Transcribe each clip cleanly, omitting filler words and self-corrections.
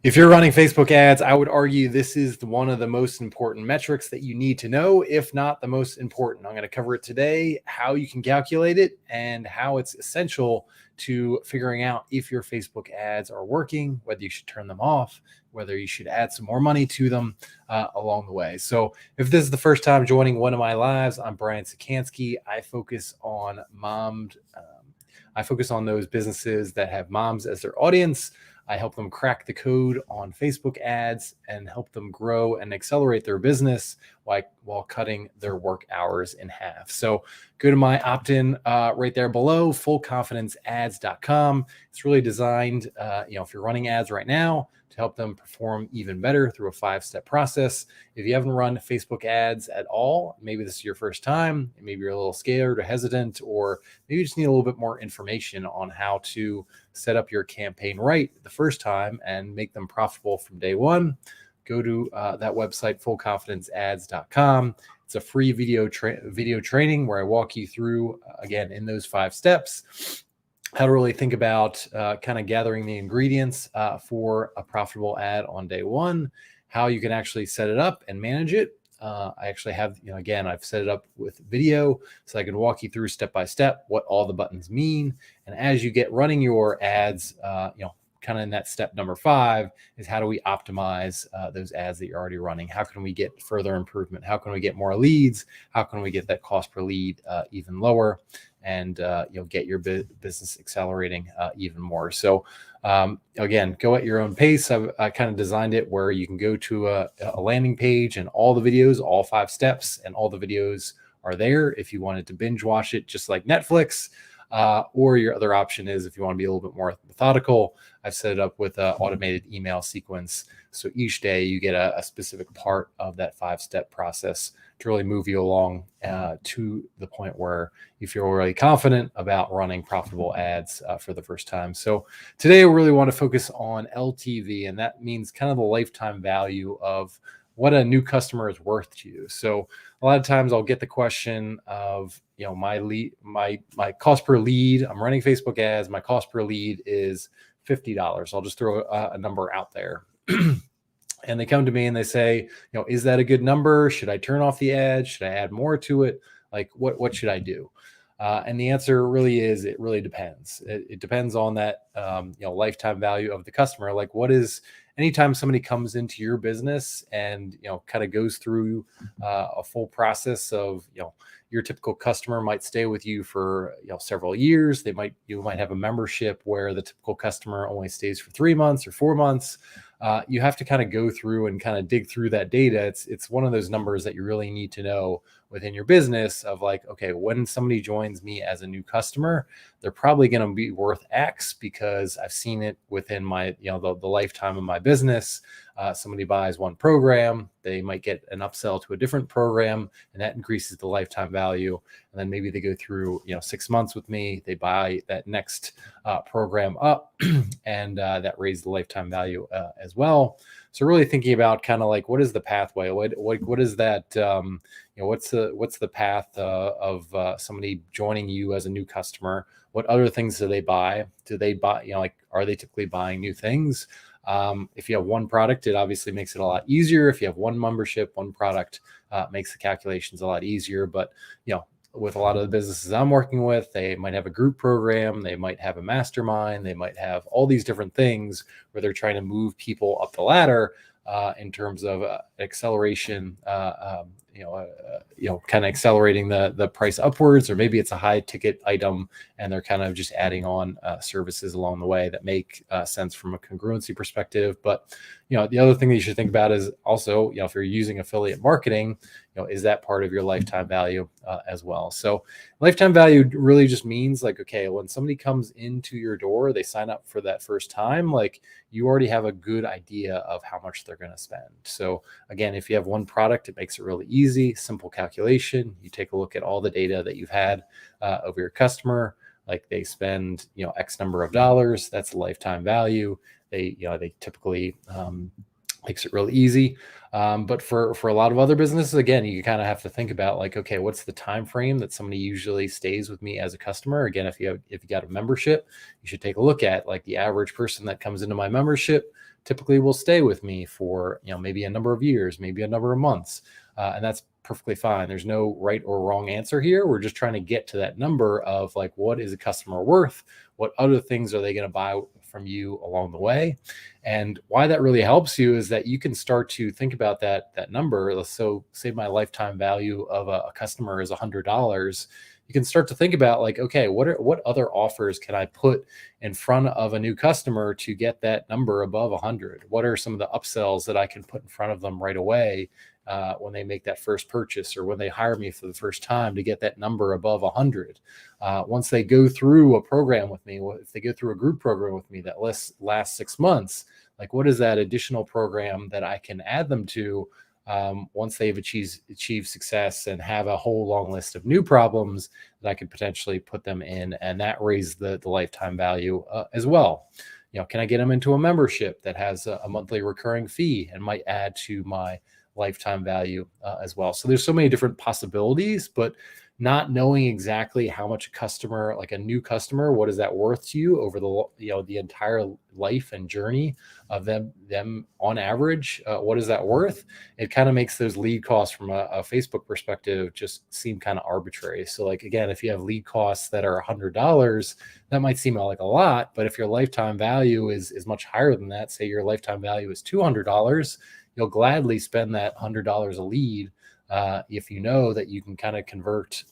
If you're running Facebook ads, I would argue this is one of the most important metrics that you need to know, if not the most important. I'm going to cover it today, how you can calculate it, and how it's essential to figuring out if your Facebook ads are working, whether you should turn them off, whether you should add some more money to them along the way. So if this is the first time joining one of my lives, I'm Brian Czekanski. I focus on those businesses that have moms as their audience. I help them crack the code on Facebook ads and help them grow and accelerate their business while cutting their work hours in half. So go to my opt-in right there below, fullconfidenceads.com. It's really designed, if you're running ads right now, to help them perform even better through a 5-step process. If you haven't run Facebook ads at all, maybe this is your first time, maybe you're a little scared or hesitant, or maybe you just need a little bit more information on how to set up your campaign right the first time and make them profitable from day one, go to that website, fullconfidenceads.com. It's a free video training where I walk you through, again, in those 5 steps, how to really think about kind of gathering the ingredients for a profitable ad on day one, how you can actually set it up and manage it. I actually have, again, I've set it up with video so I can walk you through step by step what all the buttons mean. And as you get running your ads, kind of in that step number 5 is how do we optimize those ads that you're already running? How can we get further improvement? How can we get more leads? How can we get that cost per lead even lower? And get your business accelerating even more. So again, go at your own pace. I kind of designed it where you can go to a landing page and all the videos, all 5 steps, and all the videos are there if you wanted to binge watch it just like Netflix. Or your other option is if you want to be a little bit more methodical, I've set it up with an automated email sequence. So each day you get a specific part of that 5-step process to really move you along to the point where you feel really confident about running profitable ads for the first time. So today I really want to focus on LTV, and that means kind of the lifetime value of what a new customer is worth to you. So a lot of times I'll get the question of, my cost per lead. I'm running Facebook ads. My cost per lead is $50. I'll just throw a number out there. And they come to me and they say, is that a good number? Should I turn off the ad? Should I add more to it? Like, what should I do? And the answer really is, it really depends. It depends on that, lifetime value of the customer. Like, anytime somebody comes into your business and, kind of goes through a full process of, your typical customer might stay with you for, several years. You might have a membership where the typical customer only stays for 3 months or 4 months. You have to kind of go through and kind of dig through that data. It's one of those numbers that you really need to know within your business of like, okay, when somebody joins me as a new customer, they're probably going to be worth X because I've seen it within my, the lifetime of my business. Somebody buys one program, they might get an upsell to a different program, and that increases the lifetime value. And then maybe they go through, 6 months with me, they buy that next program up, and that raises the lifetime value as well. So really thinking about kind of like, what is the pathway? What is that? What's the path of somebody joining you as a new customer? What other things do they buy? Do they buy? Are they typically buying new things? If you have one product, it obviously makes it a lot easier. If you have one membership, one product makes the calculations a lot easier. But with a lot of the businesses I'm working with, they might have a group program, they might have a mastermind, they might have all these different things where they're trying to move people up the ladder in terms of acceleration, kind of accelerating the price upwards, or maybe it's a high ticket item and they're kind of just adding on services along the way that make sense from a congruency perspective. But the other thing that you should think about is also, if you're using affiliate marketing, is that part of your lifetime value as well? So lifetime value really just means like, okay, when somebody comes into your door, they sign up for that first time, like you already have a good idea of how much they're going to spend. So again, if you have one product, it makes it really easy, simple calculation. You take a look at all the data that you've had over your customer, like they spend, X number of dollars, that's the lifetime value. They typically makes it real easy. But for a lot of other businesses, again, you kind of have to think about like, okay, what's the time frame that somebody usually stays with me as a customer? Again, if you got a membership, you should take a look at like the average person that comes into my membership typically will stay with me for maybe a number of years, maybe a number of months, and that's perfectly fine. There's no right or wrong answer here. We're just trying to get to that number of like, what is a customer worth? What other things are they going to buy from you along the way? And why that really helps you is that you can start to think about that number. So say my lifetime value of a customer is $100. You can start to think about like, okay, what other offers can I put in front of a new customer to get that number above 100? What are some of the upsells that I can put in front of them right away when they make that first purchase or when they hire me for the first time to get that number above 100? Once they go through a program with me, if they go through a group program with me that lasts 6 months, like what is that additional program that I can add them to once they've achieved success and have a whole long list of new problems that I could potentially put them in, and that raises the lifetime value as well. Can I get them into a membership that has a monthly recurring fee and might add to my lifetime value as well? So there's so many different possibilities, but not knowing exactly how much a customer, like a new customer, what is that worth to you over the entire life and journey of them on average, what is that worth? It kind of makes those lead costs from a Facebook perspective just seem kind of arbitrary. So like, again, if you have lead costs that are $100, that might seem like a lot, but if your lifetime value is much higher than that, say your lifetime value is $200, you'll gladly spend that $100 a lead if you know that you can kind of convert.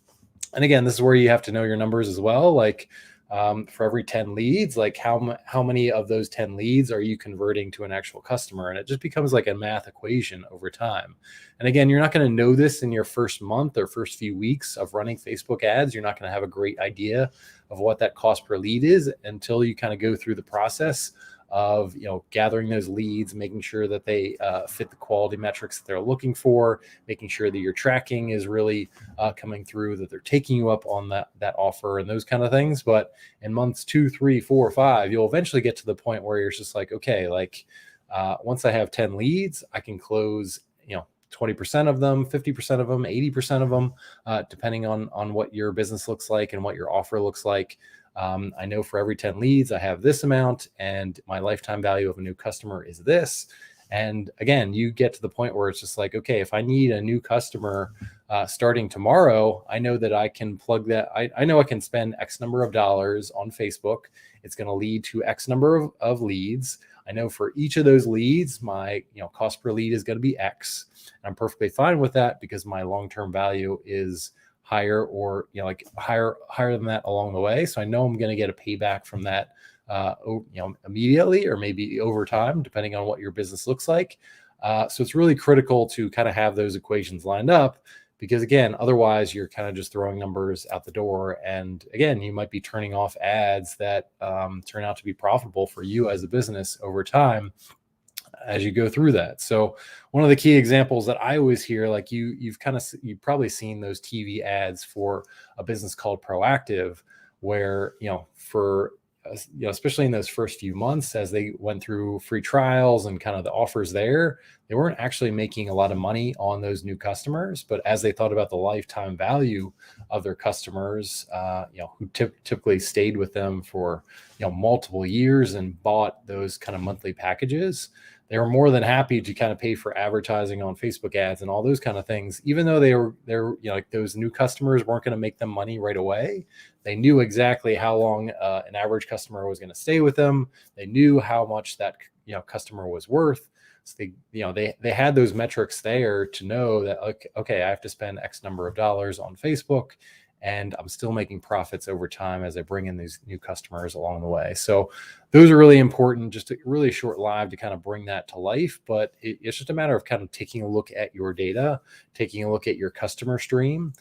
And again, this is where you have to know your numbers as well. Like for every 10 leads, like how many of those 10 leads are you converting to an actual customer? And it just becomes like a math equation over time. And again, you're not going to know this in your first month or first few weeks of running Facebook ads. You're not going to have a great idea of what that cost per lead is until you kind of go through the process of gathering those leads, making sure that they fit the quality metrics that they're looking for, making sure that your tracking is really coming through, that they're taking you up on that offer and those kind of things. But in months 2, 3, 4, 5, you'll eventually get to the point where you're just like, okay, like once I have 10 leads, I can close 20% of them, 50% of them, 80% of them, depending on what your business looks like and what your offer looks like. I know for every 10 leads, I have this amount, and my lifetime value of a new customer is this. And again, you get to the point where it's just like, okay, if I need a new customer starting tomorrow, I know that I can plug that. I know I can spend X number of dollars on Facebook. It's going to lead to X number of leads. I know for each of those leads, my cost per lead is going to be X. And I'm perfectly fine with that because my long-term value is higher, or like higher than that along the way. So I know I'm going to get a payback from that immediately, or maybe over time, depending on what your business looks like. So it's really critical to kind of have those equations lined up, because again, otherwise you're kind of just throwing numbers out the door. And again, you might be turning off ads that turn out to be profitable for you as a business over time as you go through that. So one of the key examples that I always hear, like you've probably seen those TV ads for a business called Proactive, where for especially in those first few months, as they went through free trials and kind of the offers there, they weren't actually making a lot of money on those new customers. But as they thought about the lifetime value of their customers, who typically stayed with them for multiple years and bought those kind of monthly packages, they were more than happy to kind of pay for advertising on Facebook ads and all those kind of things, even though they're like those new customers weren't going to make them money right away. They knew exactly how long an average customer was going to stay with them. They knew how much that customer was worth. So they had those metrics there to know that okay, I have to spend X number of dollars on Facebook, and I'm still making profits over time as I bring in these new customers along the way. So those are really important, just a really short live to kind of bring that to life. But it's just a matter of kind of taking a look at your data, taking a look at your customer stream,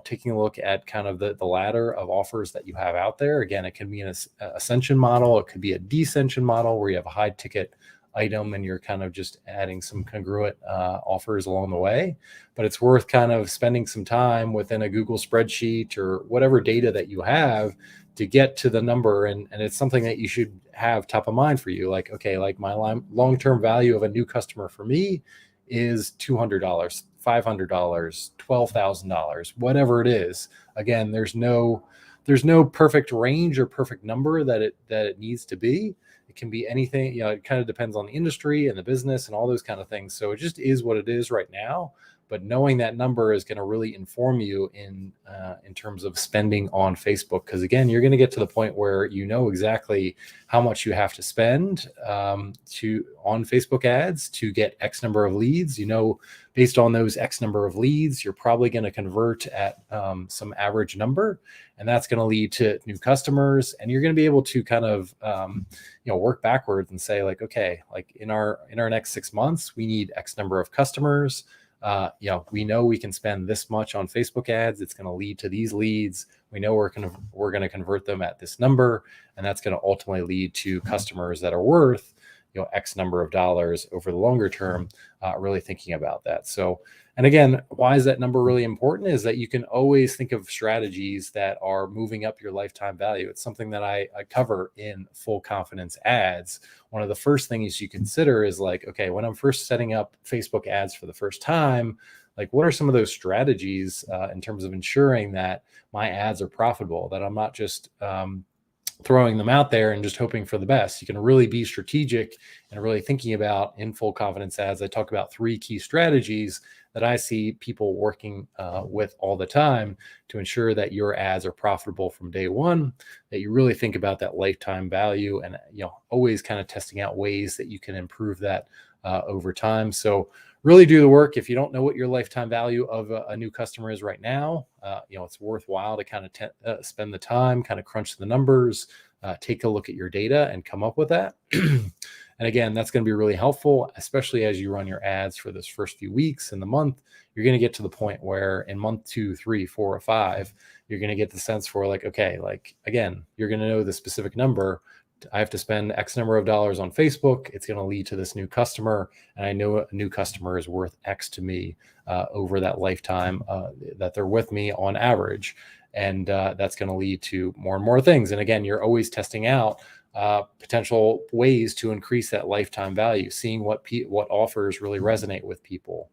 taking a look at kind of the ladder of offers that you have out there. Again, it can be an ascension model. It could be a descension model where you have a high ticket item and you're kind of just adding some congruent offers along the way. But it's worth kind of spending some time within a Google spreadsheet or whatever data that you have to get to the number. And it's something that you should have top of mind for you. Like, okay, like my long-term value of a new customer for me is $200, $500, $12,000, whatever it is. Again, there's no perfect range or perfect number that it needs to be. It can be anything, it kind of depends on the industry and the business and all those kind of things. So it just is what it is right now. But knowing that number is going to really inform you in terms of spending on Facebook. Because again, you're going to get to the point where you know exactly how much you have to spend on Facebook ads to get X number of leads. Based on those X number of leads, you're probably going to convert at some average number, and that's going to lead to new customers. And you're going to be able to kind of work backwards and say, like, okay, like in our next 6 months, we need X number of customers. We know we can spend this much on Facebook ads. It's going to lead to these leads. We know we're going to convert them at this number, and that's going to ultimately lead to customers that are worth X number of dollars over the longer term. Really thinking about that. So, and again, why is that number really important? Is that you can always think of strategies that are moving up your lifetime value. It's something that I cover in Full Confidence Ads. One of the first things you consider is like, okay, when I'm first setting up Facebook ads for the first time, like what are some of those strategies in terms of ensuring that my ads are profitable, that I'm not just throwing them out there and just hoping for the best. You can really be strategic and really thinking about in Full Confidence Ads. I talk about 3 key strategies that I see people working with all the time to ensure that your ads are profitable from day one, that you really think about that lifetime value, and always kind of testing out ways that you can improve that over time. So really do the work. If you don't know what your lifetime value of a new customer is right now, it's worthwhile to kind of spend the time, kind of crunch the numbers, take a look at your data and come up with that. And again, that's going to be really helpful, especially as you run your ads for this first few weeks in the month. You're going to get to the point where in month 2, 3, 4, or 5, you're going to get the sense for like, okay, like again, you're going to know the specific number. I have to spend X number of dollars on Facebook. It's going to lead to this new customer. And I know a new customer is worth X to me over that lifetime that they're with me on average. And that's going to lead to more and more things. And again, you're always testing out potential ways to increase that lifetime value, seeing what offers really resonate with people.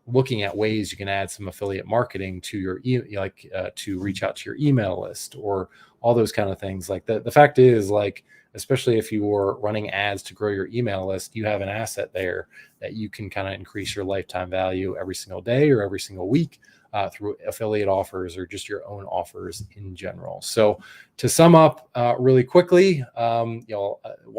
Looking at ways you can add some affiliate marketing to your to reach out to your email list, or all those kind of things. Like the fact is, like, especially if you are running ads to grow your email list, you have an asset there that you can kind of increase your lifetime value every single day or every single week through affiliate offers or just your own offers in general. So to sum up really quickly, one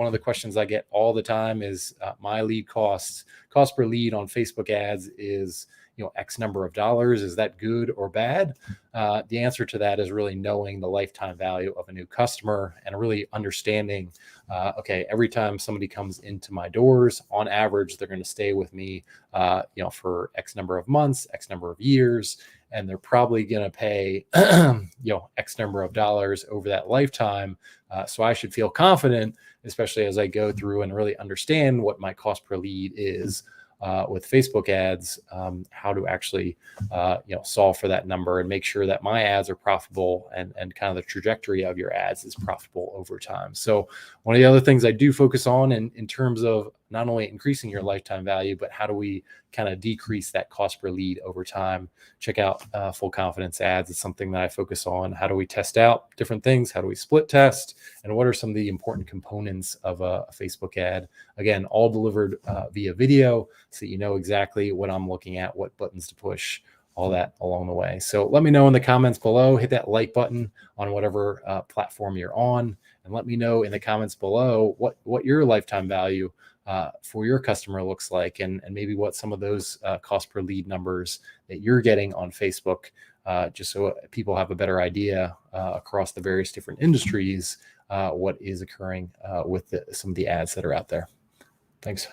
of the questions I get all the time is my lead cost per lead on Facebook ads is X number of dollars. Is that good or bad? The answer to that is really knowing the lifetime value of a new customer and really understanding, okay, every time somebody comes into my doors, on average, they're going to stay with me, for X number of months, X number of years, and they're probably going to pay, X number of dollars over that lifetime. So I should feel confident, especially as I go through and really understand what my cost per lead is. With Facebook ads, how to actually, solve for that number and make sure that my ads are profitable and kind of the trajectory of your ads is profitable over time. So one of the other things I do focus on in terms of not only increasing your lifetime value, but how do we kind of decrease that cost per lead over time? Check out Full Confidence Ads. It's something that I focus on. How do we test out different things? How do we split test? And what are some of the important components of a Facebook ad? Again, all delivered via video, so you know exactly what I'm looking at, what buttons to push, all that along the way. So let me know in the comments below. Hit that like button on whatever platform you're on, and let me know in the comments below what your lifetime value for your customer looks like, and maybe what some of those cost per lead numbers that you're getting on Facebook, just so people have a better idea across the various different industries what is occurring with some of the ads that are out there. Thanks.